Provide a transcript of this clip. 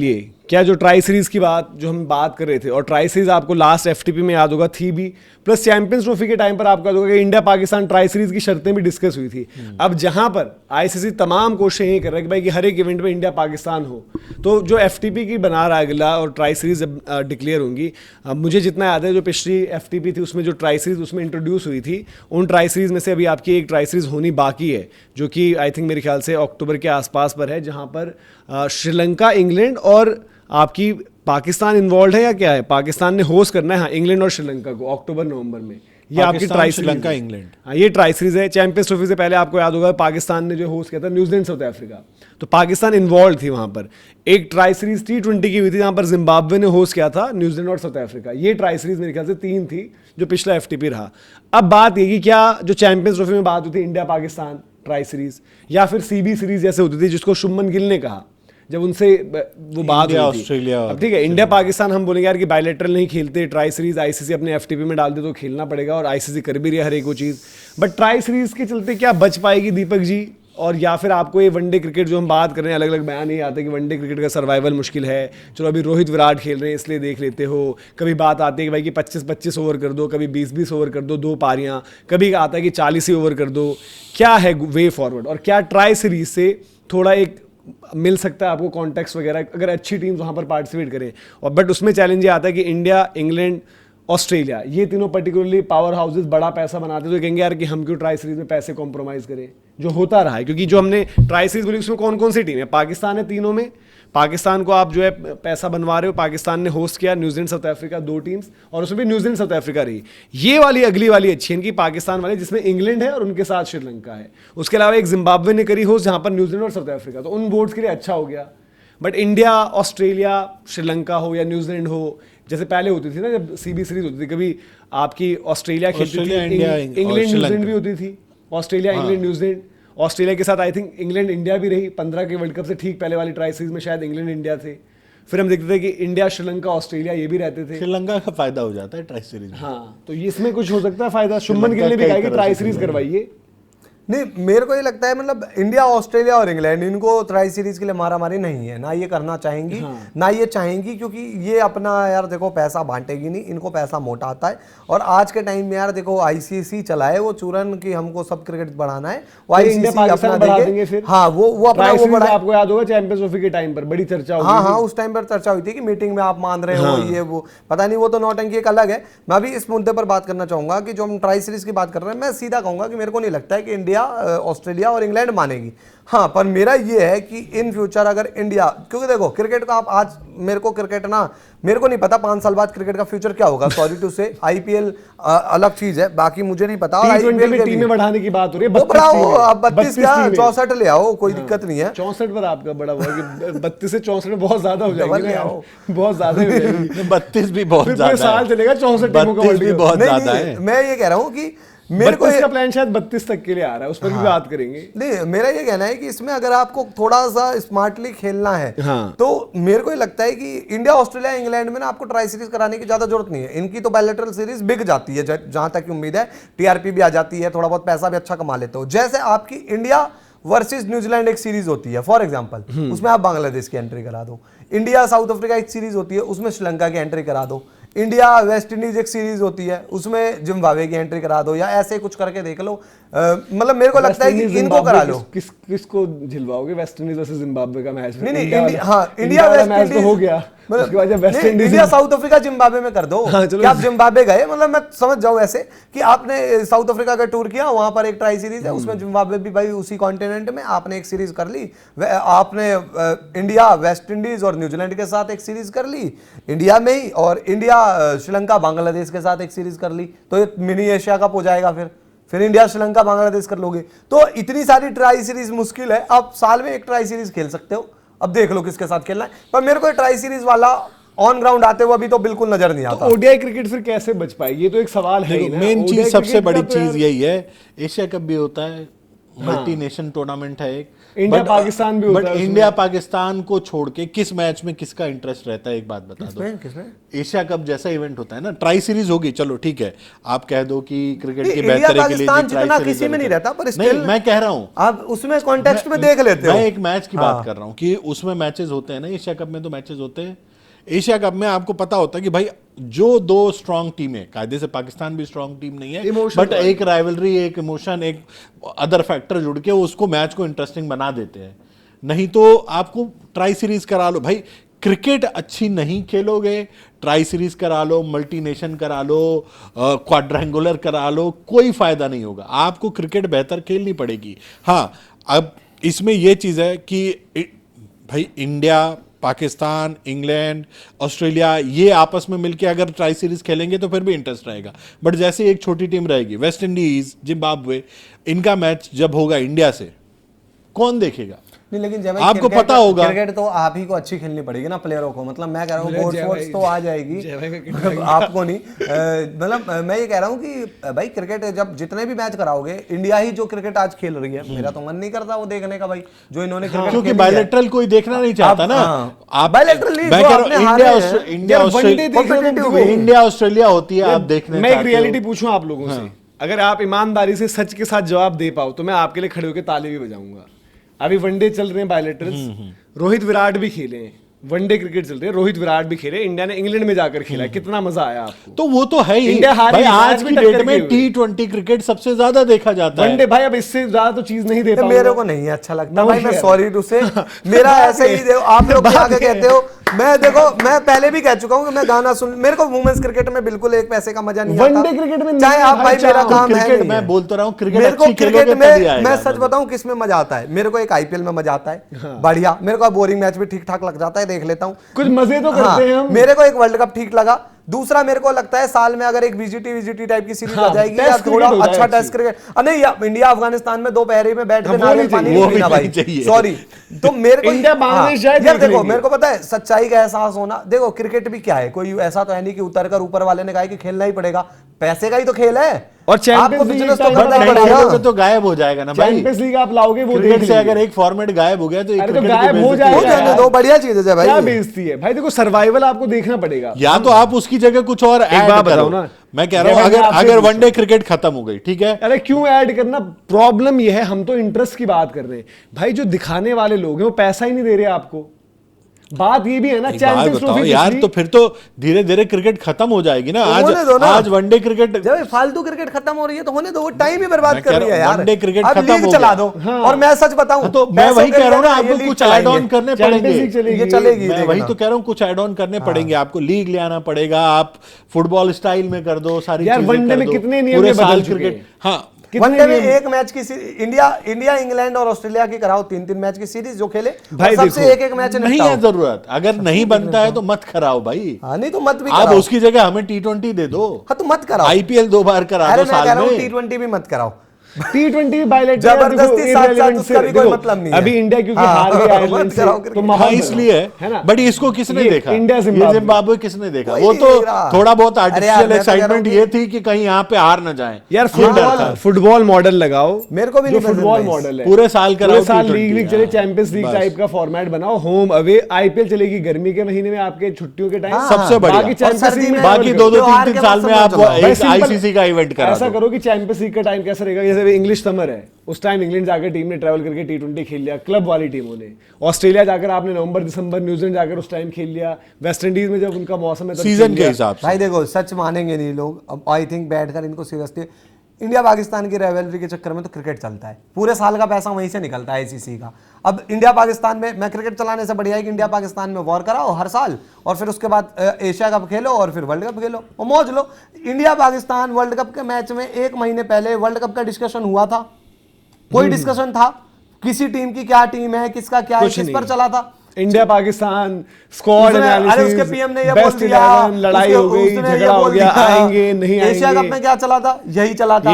लिए क्या जो ट्राई सीरीज की बात जो हम बात कर रहे थे, और ट्राई सीरीज आपको लास्ट एफटीपी में याद होगा थी भी, प्लस चैंपियंस ट्रॉफी के टाइम पर आपको याद होगा कि इंडिया पाकिस्तान ट्राई सीरीज की शर्तें भी डिस्कस हुई थी। अब जहां पर आईसीसी तमाम कोशिशें यही कर रहा है कि भाई कि हर एक इवेंट में इंडिया पाकिस्तान हो, तो जो एफटीपी की बना रहा है अगला और ट्राई सीरीज जब डिक्लेयर होंगी, मुझे जितना याद है जो पिछली एफटीपी थी उसमें जो ट्राई सीरीज उसमें इंट्रोड्यूस हुई थी, उन ट्राई सीरीज में से अभी आपकी एक ट्राई सीरीज होनी बाकी है जो कि आई थिंक मेरे ख्याल से अक्टूबर के आसपास पर है, जहां पर श्रीलंका, इंग्लैंड और आपकी पाकिस्तान इन्वॉल्व है या क्या है? पाकिस्तान ने होस्ट करना है, हाँ, इंग्लैंड और श्रीलंका को अक्टूबर नवंबर में। ये आपकी ट्राई श्रीलंका इंग्लैंड, हाँ, ये ट्राई सीरीज है। चैंपियंस ट्रॉफी से पहले आपको याद होगा पाकिस्तान ने जो होस्ट किया था न्यूजीलैंड साउथ अफ्रीका, तो पाकिस्तान इन्वॉल्व थी वहां पर। एक ट्राई सीरीज T20 की हुई थी जहां पर जिम्बाब्वे ने होस्ट किया था न्यूजीलैंड और साउथ अफ्रीका। ये ट्राई सीरीज मेरे ख्याल से 3 थी जो पिछला एफटीपी रहा। अब बात ये कि क्या जो चैंपियंस ट्रॉफी में बात होती है इंडिया पाकिस्तान ट्राई सीरीज, या फिर सीबी सीरीज जैसे होती थी जिसको शुभमन गिल ने कहा जब उनसे वो बात हुई थी। ऑस्ट्रेलिया, अब ठीक है, इंडिया पाकिस्तान हम बोलेंगे यार कि बायलैटरल नहीं खेलते, ट्राई सीरीज आईसीसी अपने एफटीपी में डाल दे तो खेलना पड़ेगा, और आईसीसी कर भी रही है हर एक वो चीज़। बट ट्राई सीरीज के चलते क्या बच पाएगी दीपक जी? और या फिर आपको ये वनडे क्रिकेट जो हम बात कर रहे हैं, अलग अलग बयान ये आते हैं कि वनडे क्रिकेट का सर्वाइवल मुश्किल है, चलो अभी रोहित विराट खेल रहे हैं इसलिए देख लेते हो, कभी बात आती है कि भाई कि 25-25 ओवर कर दो, कभी 20-20 ओवर कर दो, 2 पारियां, कभी आता है कि 40 ही ओवर कर दो। क्या है वे फॉरवर्ड, और क्या ट्राई सीरीज से थोड़ा एक मिल सकता है आपको कॉन्टेक्स्ट वगैरह अगर अच्छी टीम्स वहां पर पार्टिसिपेट करें? और बट उसमें चैलेंज ये आता है कि इंडिया, इंग्लैंड, ऑस्ट्रेलिया, ये तीनों पर्टिकुलरली पावर हाउसेस बड़ा पैसा बनाते तो कहेंगे यार कि हम क्यों ट्राई सीरीज में पैसे कॉम्प्रोमाइज करें, जो होता रहा है। क्योंकि जो हमने ट्राई सीरीज बोली उसमें कौन कौन सी टीम है? पाकिस्तान है तीनों में, पाकिस्तान को आप जो है पैसा बनवा रहे हो, पाकिस्तान ने होस्ट किया, न्यूजीलैंड साउथ अफ्रीका 2 टीम्स, और उसमें भी न्यूजीलैंड साउथ अफ्रीका रही। ये वाली अगली वाली अच्छी है इनकी पाकिस्तान वाली, जिसमें इंग्लैंड है और उनके साथ श्रीलंका है। उसके अलावा एक जिम्बाब्वे ने करी होस्ट जहां पर न्यूजीलैंड और साउथ अफ्रीका, तो उन बोर्ड्स के लिए अच्छा हो गया। बट इंडिया, ऑस्ट्रेलिया, श्रीलंका हो या न्यूजीलैंड हो, जैसे पहले होती थी ना जब सीबी सीरीज होती थी, कभी आपकी ऑस्ट्रेलिया खेलती थी, इंग्लैंड न्यूजीलैंड भी होती थी, ऑस्ट्रेलिया इंग्लैंड न्यूजीलैंड, ऑस्ट्रेलिया के साथ आई थिंक इंग्लैंड इंडिया भी रही 15 के वर्ल्ड कप से ठीक पहले वाली ट्राई सीरीज में शायद इंग्लैंड इंडिया थे। फिर हम देखते थे कि इंडिया, श्रीलंका, ऑस्ट्रेलिया ये भी रहते थे। श्रीलंका का फायदा हो जाता है ट्राई सीरीज में। हाँ, तो इसमें कुछ हो सकता है फायदा। शुभमन गिल ने भी कहा कि ट्राई सीरीज करवाइए। नहीं, मेरे को ये लगता है मतलब इंडिया, ऑस्ट्रेलिया और इंग्लैंड इनको ट्राई सीरीज के लिए मारामारी नहीं है, ना ये करना चाहेंगी, हाँ। ना ये चाहेंगी, क्योंकि ये अपना यार देखो पैसा बांटेगी नहीं, इनको पैसा मोटा आता है। और आज के टाइम में यार देखो आईसीसी चला है वो चूरन की हमको सब क्रिकेट बढ़ाना है, वो आईसीसी अपना देंगे फिर, हाँ वो अपना वो बड़ा। आपको याद होगा चैंपियंस ट्रॉफी के टाइम पर बड़ी चर्चा हुई, हाँ उस टाइम पर चर्चा हुई थी कि मीटिंग में आप मान रहे हो ये वो, पता नहीं वो तो नौटंकी एक अलग है। मैं भी इस मुद्दे पर बात करना चाहूंगा कि जो हम ट्राई सीरीज की बात कर रहे हैं, मैं सीधा कहूंगा कि मेरे को नहीं लगता है कि इंडिया, ऑस्ट्रेलिया और इंग्लैंड मानेगी। हाँ, पर मेरा ये है कि इन फ्यूचर अगर इंडिया, क्योंकि देखो क्रिकेट का आप आज मेरे को नहीं पता 5 साल बाद क्रिकेट का फ्यूचर क्या होगा, सॉरी टू से। आईपीएल अलग चीज है, बाकी मुझे नहीं पता। आईपीएल में टीमें बढ़ाने की बात हो रही है, वो बढ़ाओ, अब 32 क्या 64 ले आओ, कोई दिक्कत नहीं है। 64 पर आपका बड़ा हुआ कि 32 से 64 में बहुत ज्यादा हो जाएगा, बहुत ज्यादा हो जाएगी। 32 भी बहुत ज्यादा साल चलेगा 64 टीमों का, भी बहुत ज्यादा है। मैं ये कह रहा हूं कि मेरे को इसका प्लान शायद 32 तक के लिए आ रहा है, उस पर भी बात करेंगे। नहीं, मेरा ये कहना है कि इसमें अगर आपको थोड़ा सा स्मार्टली खेलना है, तो मेरे को ये लगता है कि इंडिया, ऑस्ट्रेलिया, इंग्लैंड में ना आपको ट्राई सीरीज कराने की ज्यादा जरूरत नहीं है। इनकी तो बायलैटरल सीरीज बिक जाती है, जहां तक उम्मीद है, टीआरपी भी आ जाती है, थोड़ा बहुत पैसा भी अच्छा कमा लेते हो। जैसे आपकी इंडिया वर्सेस न्यूजीलैंड एक सीरीज होती है फॉर एग्जांपल, उसमें आप बांग्लादेश की एंट्री करा दो। इंडिया साउथ अफ्रीका एक सीरीज होती है, उसमें श्रीलंका की एंट्री करा दो। इंडिया वेस्ट इंडीज एक सीरीज होती है, उसमें जिम्बाब्वे की एंट्री करा दो, या ऐसे कुछ करके देख लो। मतलब मेरे को लगता है कि इनको करा लो। किसको झिलवाओगे? वेस्ट इंडीज वर्सेस जिम्बाब्वे का मैच? नहीं, इंडिया वेस्ट मैच तो हो गया, उसके बाद जब West Indies, India south Africa Zimbabwe में कर दो। क्या आप जिम्बाब्वे गए, मतलब मैं समझ जाऊं ऐसे कि आपने साउथ अफ्रीका का टूर किया, वहां पर एक ट्राई सीरीज है, उसमें जिम्बाब्वे भी भाई उसी कॉन्टिनेंट में, आपने एक सीरीज कर ली। आपने इंडिया, वेस्ट इंडीज और न्यूजीलैंड के साथ एक सीरीज कर ली इंडिया में ही, और इंडिया, श्रीलंका, बांग्लादेश के साथ एक सीरीज कर ली, तो ये मिनी एशिया कप हो जाएगा। फिर इंडिया, श्रीलंका, बांग्लादेश कर लोगे, तो इतनी सारी ट्राई सीरीज मुश्किल है। आप साल में एक ट्राई सीरीज खेल सकते हो, अब देख लो किसके साथ खेलना है। पर मेरे को ट्राई सीरीज वाला ऑन ग्राउंड आते हुए अभी तो बिल्कुल नजर नहीं आता। ओडीआई क्रिकेट फिर कैसे बच पाए, ये तो एक सवाल है। मेन चीज, सबसे बड़ी चीज यही है, एशिया कप भी होता है, मल्टी नेशन टूर्नामेंट है एक, इंडिया पाकिस्तान भी होता बट है उसमें। इंडिया पाकिस्तान को छोड़ के किस मैच में किसका इंटरेस्ट रहता है, एक बात बता दो। किसमें? एशिया कप जैसा इवेंट होता है ना, ट्राई सीरीज होगी, चलो ठीक है, आप कह दो कि क्रिकेट की इंडिया बेहतरी के लिए पाकिस्तान ट्राई जितना सीरीज किसी में नहीं रहता, पर नहीं, still मैं कह रहा हूं, आप उसमें कॉन्टेक्स्ट में देख लेते हो। मैं एक मैच की बात कर रहा हूं कि उसमें मैचेस होते हैं ना, एशिया कप में तो मैचेस होते हैं। एशिया कप में आपको पता होता है कि भाई जो दो स्ट्रांग टीम है, कायदे से पाकिस्तान भी स्ट्रांग टीम नहीं है, Emotion बट तो एक राइवलरी, एक इमोशन, एक अदर फैक्टर जुड़ के उसको मैच को इंटरेस्टिंग बना देते हैं। नहीं तो आपको ट्राई सीरीज करा लो भाई, क्रिकेट अच्छी नहीं खेलोगे, ट्राई सीरीज करा लो, मल्टी नेशन करा लो, क्वाड्रेंगुलर करा लो, कोई फायदा नहीं होगा। आपको क्रिकेट बेहतर खेलनी पड़ेगी। हाँ, अब इसमें यह चीज है कि भाई इंडिया, पाकिस्तान, इंग्लैंड, ऑस्ट्रेलिया, ये आपस में मिलके अगर ट्राई सीरीज खेलेंगे तो फिर भी इंटरेस्ट रहेगा। बट जैसे एक छोटी टीम रहेगी, वेस्ट इंडीज, जिम्बाब्वे, इनका मैच जब होगा इंडिया से, कौन देखेगा? नहीं, लेकिन जब आपको पता होगा क्रिकेट तो आप ही को अच्छी खेलनी पड़ेगी ना, प्लेयरों को। मतलब मैं कह रहा हूँ बोर्ड फोर्स तो आ जाएगी, आपको नहीं। मतलब मैं ये कह रहा हूँ कि भाई क्रिकेट जब जितने भी मैच कराओगे, इंडिया ही जो क्रिकेट आज खेल रही है, मेरा तो मन नहीं करता वो देखने का भाई, जो इन्होंने क्रिकेट क्योंकि बायलैटरल कोई देखना नहीं चाहता ना। आप बायलैटरल लीग मैं जो कह आपने रहा हूं, हारे हैं, इंडिया ऑस्ट्रेलिया होती है, आप देखने मैं एक चाहते हो। रियलिटी पूछूं आप लोगों से, अगर आप ईमानदारी से सच के साथ जवाब दे पाओ तो मैं आपके लिए खड़े होकर ताली भी बजाऊंगा। अभी वनडे चल रहे हैं बायलैटरल्स, रोहित विराट भी खेले हैं, वनडे क्रिकेट चल रही है, रोहित विराट भी खेले, इंडिया ने इंग्लैंड में जाकर खेला, कितना मजा आया आपको? तो वो तो है ही इंडिया हारी, भाई, आज मैच भी की टक्कर डेट में की हुई। T20 क्रिकेट सबसे ज्यादा देखा जाता है। वनडे भाई अब इससे ज्यादा तो चीज नहीं दे तो पाऊंगा। मेरे को नहीं अच्छा लगता No भाई, मैं fair। सॉरी टू से, मेरा ऐसे ही आप लोग क्या कहते हो। मैं देखो, मैं पहले भी कह चुका हूँ कि मैं गाना सुन, मेरे को वुमेन्स क्रिकेट में बिल्कुल एक पैसे का मजा नहीं आता। वनडे क्रिकेट में चाहे आप भाई, मेरा तो काम है क्रिकेट नहीं मैं है। बोलता रहा हूँ, क्रिकेट मेरे को अच्छी क्रिकेट खेलोगे में तभी आएगा मैं सच मजा। बताऊं किसमें मजा आता है, मेरे को एक आईपीएल में मजा आता है बढ़िया, मेरे को बोरिंग मैच भी ठीक ठाक लग जाता है, देख लेता हूँ, कुछ मजे तो करते हैं हम। मेरे को एक वर्ल्ड कप ठीक लगा। दूसरा मेरे को लगता है साल में अगर एक विजिटी टाइप की सीरीज आ जाएगी, या टेस्ट थोड़ा क्रिकेट हो जाए अच्छा टेस्ट अच्छी। क्रिकेट, नहीं इंडिया अफगानिस्तान में दोपहर में बैठ के हाँ, वो नारियल नहीं पानी चाहिए, नहीं वो पीना भी भाई, नहीं चाहिए। सॉरी। तो मेरे को इंडिया बांग्लादेश जाए यार देख देखो, लेंगे। मेरे को पता है सच्चाई का एहसास होना। देखो क्रिकेट भी क्या है, कोई ऐसा तो है नहीं कि उतर कर ऊपर वाले ने कहा कि खेलना ही पड़ेगा, पैसे का ही तो खेल है, और चैंपियंस आपको लीग बिजनेस तो टाइम करना ही में पड़ेगा। खेलोगे तो गायब हो जाएगा ना भाई। चैंपियंस लीग आप लाओगे वो क्रिकेट देख से लेंगे। अगर एक फॉर्मेट गायब हो गया तो एक अरे तो क्रिकेट की गायब हो बेइज्जती जाएगा हो जाने दो, बढ़िया चीज है क्या भाई। बेइज्जती है भाई? देखो सर्वाइवल आपको देखना पड़ेगा। या तो आप उसकी जगह कुछ और ऐड बात बताओ करो ना। मैं कह रहा हूं, जब मैं अगर आपसे अगर पूछूं। वनडे क्रिकेट खत्म हो गई, ठीक है, अरे क्यों ऐड करना? प्रॉब्लम यह है, हम तो इंटरेस्ट की बात कर रहे हैं भाई, जो दिखाने वाले लोग हैं वो पैसा ही नहीं दे रहे आपको। बात ये भी है ना, एक बात चैंपियंस बताओ ट्रॉफी यार, तो फिर तो धीरे धीरे क्रिकेट खत्म हो जाएगी ना। आज होने दो ना। आज वनडे क्रिकेट, जब ये फालतू क्रिकेट खत्म हो रही है तो होने दो, वो टाइम ही बर्बाद मैं कर कह रही रहा है हूं, यार। वनडे क्रिकेट अब खत्म लीग हो चला गया। दो। हाँ। और मैं सच बताऊं, तो मैं वही कह रहा हूं ना, आपको लीग कुछ ऐड ऑन करने चैंपियंस पड़ेंगे। लीग चलेगी। ये चलेगी, मैं वही देखना। तो कह रहा हूँ, कुछ ऐड ऑन करने पड़ेंगे आपको, लीग ले आना पड़ेगा, आप फुटबॉल स्टाइल में कर दो, सारी यार, चीजें वनडे कर में दो, कितने नियम पूरे ये बदल साल चुके क्रिकेट। हैं। हाँ, वनडे में एक मैच की इंडिया इंग्लैंड और ऑस्ट्रेलिया की कराओ 3-3 मैच की सीरीज जो खेले भाई, और सबसे देखो, एक मैच नहीं है जरूरत, अगर नहीं बनता है तो मत कराओ भाई। हाँ, नहीं तो मत भी आप कराओ। उसकी जगह हमें T20 दे दो, हाँ तो मत कराओ। IPL 2 बार करा अरे दो मैं कह साल रहा हूँ में। T20 भी मत कराओ। T20 बायलेट जबरदस्ती साथ-साथ उसका भी कोई मतलब नहीं है। अभी इंडिया क्योंकि हाँ, हार गई आयरलैंड मत से, कराओ तो क्रिकेट। माहौल हाँ, बना। इसलिए है ना? बट इसको किसने ये देखा? इंडिया ये जिम्बाब्वे। जिम्बाब्वे किसने देखा? कोई वो नहीं तो देख रहा। थोड़ा बहुत अरे यार, आर्टिफिशियल मैं तो कह रहा हूँ एक्साइटमेंट कि- ये थी कि कहीं यहाँ पे हार न जाए। यार ये डर था। फुटबॉल मॉडल लगाओ, मेरे को भी जो नहीं पसंद फुटबॉल भाई। मॉडल है, पूरे साल कराओ पूरे साल T20, लीग लीग चले, हाँ, चैंपियंस लीग बस। टाइप का फॉर्मेट बनाओ, होम अवे, IPL चलेगी गर्मी के महीने में आपके छुट्टियों के टाइम, सबसे बढ़िया। बाकी और चैंपियंस सर्दी लीग में में बाकी travel 2-2 करो। 3-3 साल में आप भाई, एक सिंपल- ICC का इवेंट करा ऐसा दो। करो कि चैंपियंस लीग का टाइम कैसा रहेगा, जैसे इंग्लिश समर है, उस टाइम इंग्लैंड जाकर टीम ने ट्रैवल करके T20 खेल लिया, क्लब वाली टीमों ने। ऑस्ट्रेलिया जाकर आपने नवंबर दिसंबर, न्यूजीलैंड जाकर उस टाइम खेल लिया, वेस्ट इंडीज में जब उनका मौसम है तब सीजन खेल के लिया। हिसाब से भाई देखो, सच मानेंगे नहीं लोग, अब आई थिंक बैठकर इनको सीरियसली, इंडिया पाकिस्तान की राइवलरी के चक्कर में तो क्रिकेट चलता है, पूरे साल का पैसा वहीं से निकलता है ICC का। अब इंडिया पाकिस्तान में, मैं क्रिकेट चलाने से बढ़िया है कि इंडिया पाकिस्तान में वॉर कराओ हर साल, और फिर उसके बाद एशिया कप खेलो और फिर वर्ल्ड कप खेलो और मौज लो। इंडिया पाकिस्तान वर्ल्ड कप के मैच में 1 महीने पहले वर्ल्ड कप का डिस्कशन हुआ था? कोई डिस्कशन था? किसी टीम की क्या टीम है, किसका क्या है, कुछ किस नहीं। पर चला था? इंडिया पाकिस्तान स्क्वाड अरे एनालिसिस, उसके पीएम ने ये बोल बेस्ट दिया, 11, लड़ाई हो गई, उसने ये झगड़ा हो बोल गया, दिया। आएंगे नहीं आएंगे। एशिया कप में क्या चला था? यही चला था।